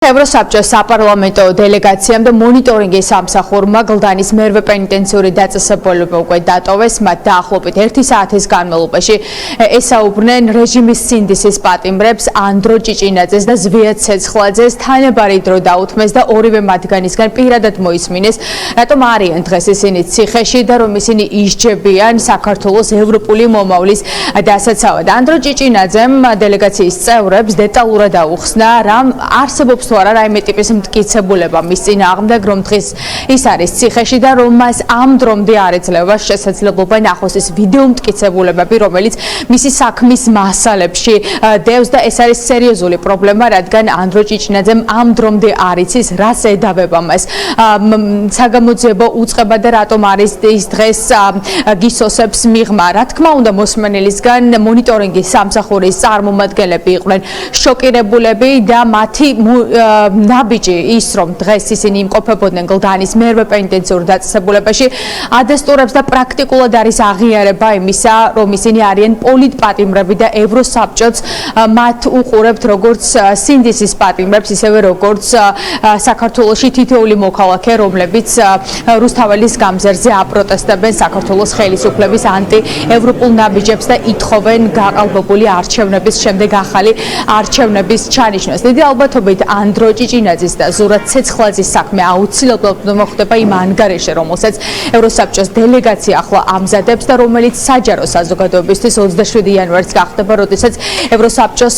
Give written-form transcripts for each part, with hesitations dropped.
ევროსაბჭოს საპარლამენტო დელეგაციამ და მონიტორინგის სამსახურმა გლდანის მერვე პენიტენციური დაწესებულება უკვე დატოვეს. მათ დაახლოებით 1 საათის განმავლობაში ესაუბრნენ რეჟიმის სინდისის პატიმრებს ანდრო ჭიჭინაძეს და ზვიად ცეცხლაძეს თანაბარი დრო დაუთმეს და ორივე მათგანისგან პირადად მოისმინეს, რატომ არიან დღეს ისინი ციხეში და რომ ისინი ისჯებიან საქართველოს ევროპული მომავლის დასაცავად. ანდრო ჭიჭინაძემ დელეგაციის წევრებს დეტალურად აუხსნა, რამ არსებობს თუ არა რაიმე ტიპის მტკიცებულება მის წინააღმდეგ, რომ დღეს ის არის ციხეში და რომ მას ამ დრომდე არ ეძლევა შესაძლებლობა ნახოს ის ვიდეო მტკიცებულებები, რომელიც მისი საქმის მასალებში დევს და ეს არის სერიოზული პრობლემა, რადგან ანდრო ჭიჭინაძემ ამ დრომდე არ იცის, რას ედავება მას საგამოძიებო უწყება და რატომ არის ის დღეს გისოსებს მიღმა. რა თქმა უნდა, მოსმენელისგან მონიტორინგის სამსახურის წარმომადგენლები იყვნენ შოკირებულები და მათი ნაბიჯი ის რომ დღეს ისინი იმყოფებოდნენ გლდანის მერვე პენიტენციურ დაწესებულებაში ადესტურებს და პრაქტიკულად არის აღიარება იმისა, რომ ისინი არიან პოლიტპატიმრები და ევროსაბჭოც მათ უყურებთ როგორც სინდისის პატიმრებს, ისევე როგორც საქართველოში თითოეული მოქალაქე, რომლებიც რუსთაველის გამზერზე აპროტესტებენ საქართველოს ხელისუფლების ანტიევროპულ ნაბიჯებს და ითხოვენ გაყალბებული არჩევნების შემდეგ ახალი არჩევნების ჩანიშვნას. დიდი ალბათობით ანდრო ჭიჭინაძის და ზურაბ ცეცხლაძის საქმე აუცილებლად მოხდება იმ ანგარიშში, რომელსაც ევროსაბჭოს დელეგაცია ახლა ამზადებს და რომელიც საჯარო საზოგადოებისთვის 27 იანვარს გახდება, როდესაც ევროსაბჭოს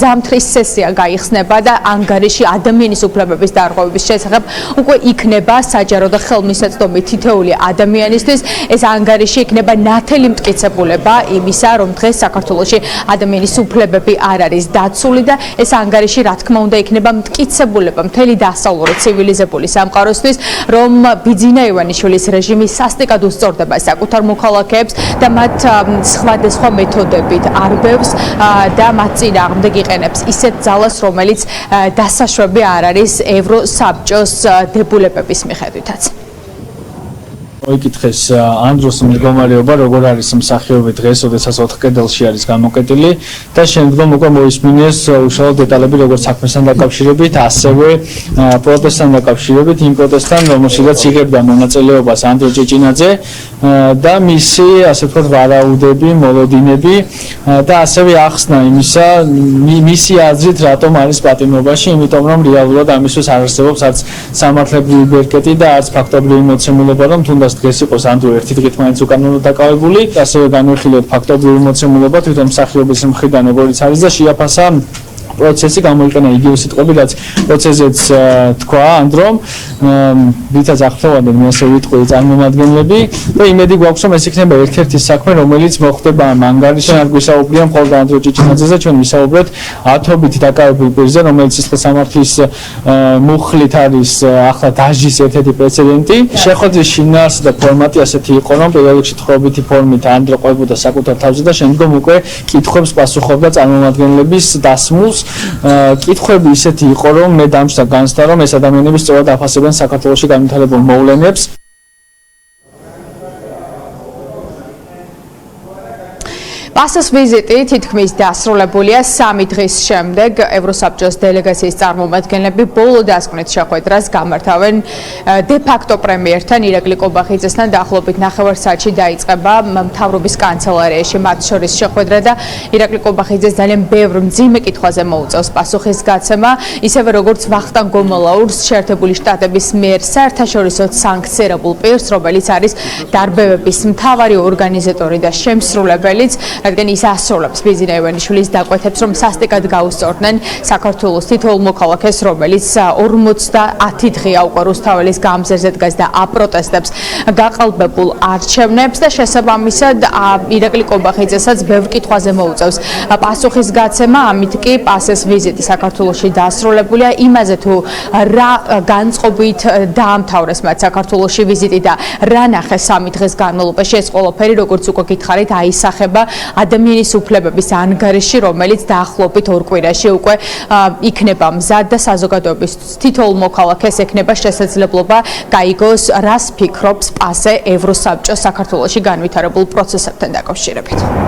ზამთრის სესია გაიხსნება და ანგარიში ადამიანის უფლებების დარღვევების შესახებ უკვე იქნება საჯარო და ხელმისაწვდომი თითოეული ადამიანისთვის. ეს ანგარიში იქნება ნათელი მტკიცებულება იმისა, რომ დღეს საქართველოში ადამიანის უფლებები არ არის დაცული და ეს ანგარიში რა თქმა უნდა იქნება მტკიცებულება მთელი დასავლური ცივილიზებული სამყაროსთვის, რომ ბიძინა ივანიშვილის რეჟიმი სასტიკად უსწორდება საკუთარ მოქალაქეებს და მათ სხვადასხვა მეთოდებით არბევს და მათ წინააღმდეგ იყენებს ისეთ ძალას, რომელიც დასაშვები არ არის ევროსაბჭოს დებულებების მიხედვითაც. მოიკითხეს ანდროს მდგომარეობა, როგორ არის მსახიობი დღეს, როდესაც 4 კედელში არის გამოკეტილი და შემდგომ უკვე მოისმინეს უშუალო დეტალები, როგორც საქმესთან დაკავშირებით, ასევე პროტესტთან დაკავშირებით, იმ პროტესტთან, რომელშიც იღებდა მონაწილეობას ანდრო ჭიჭინაძე და მისი, ასე ვთქვათ, ვარაუდები, მოლოდინები და ასევე ახსნა იმისა, მისი აზრით, რატომ არის პატიმრობაში, იმიტომ რომ რეალურად ამისთვის არ არსებობს არც სამართლებრივი ბერკეტი და არც ფაქტობრივი მოცემულობა, რომ თუნდაც დღეს იყოს ანდრო ერთი დღით მაინც უკანონოდ დაკავებული. ასევე განვიხილოთ ფაქტობრივი მოცემულობა თვითონ მსახიობის მხრიდან, როგორიც არის და შეაფასა პროცესი, გამოიყენა იგივე სიტყვები, რაც პროცესზეც თქვა ანდრომ, რითაც ახლოვანდნენ ასე ვიტყვი წარმომადგენლები და იმედი გვაქვს, რომ ეს იქნება ერთ-ერთი საქმე, რომელიც მოხდება ამ ანგარიშში. არ გვისაუბრია მხოლოდ ანდრო ჭიჭინაძეზე, ჩვენ ვისაუბრეთ ათობით დაკავებულ პირზე, რომელიც სისხლის სამართლის მუხლით არის ახლა დაჟის ერთ-ერთი პრეცედენტი. შეხვედრის შინაარსი და ფორმატი ასეთი იყო, რომ პირველ რიგში თხრობითი ფორმით ანდრო ყვებოდა საკუთარ თავზე და შემდგომ უკვე კითხვებს პასუხობდა წარმომადგენლების დასმულს. კითხვები ისეთი იყო, რომ მე დამჭდა განცდა, რომ ეს ადამიანები სწორად აფასებენ საქართველოში განვითარებულ მოვლენებს. პასეს ვიზიტი თითქმის დასრულებულია 3 დღის შემდეგ. ევროსაბჭოს დელეგაციის წარმომადგენლები ბოლო დასკვნით შეხვედრას გამართავენ დე-ფაქტო პრემიერთან ირაკლი კობახიძესთან. დაახლოებით 9 საათში დაიწყება მთავრობის კანცელარიაში მათ შორის შეხვედრა და ირაკლი კობახიძეს ძალიან ბევრ მძიმე კითხვაზე მოუწევს პასუხისგაცემა, ისევე როგორც ვახტანგ გომოლაურს შეერთებული შტატების მიერ საერთაშორისო სანქცირებულ პირს, რომელიც არის დარბევების მთავარი ორგანიზატორი და შემსრულებელიც, რადგან ის ასრულებს ბიძინა ივანიშვილის დაკვეთებს, რომ სასტიკად გაუსწორდნენ საქართველოს თითოეულ მოქალაქეს, რომელიც 50 დღეა უკვე რუსთაველის გამზერზე დგას და აპროტესტებს გაყალბებულ არჩევნებს და შესაბამისად ირაკლი კობახიძესაც ბევრ კითხვაზე მოუწევს პასუხისგაცემა. ამით კი პასეს ვიზიტი საქართველოში დასრულებულია. იმაზე თუ რა განწყობით დაამთავრეს მათ საქართველოში ვიზიტი და რა ნახეს 3 დღის განმავლობაში, ეს ყველაფერი, როგორც უკვე გითხარით, აისახება ადამიანის უფლებების ანგარიში, რომელიც დაახლოებით 2 კვირაში უკვე იქნება მზად და საზოგადოების თითოეულ მოქალაქეს ექნება შესაძლებლობა გაიგოს, რას ფიქრობს პასე ევროსაბჭოს საქართველოში განვითარებულ პროცესებთან დაკავშირებით.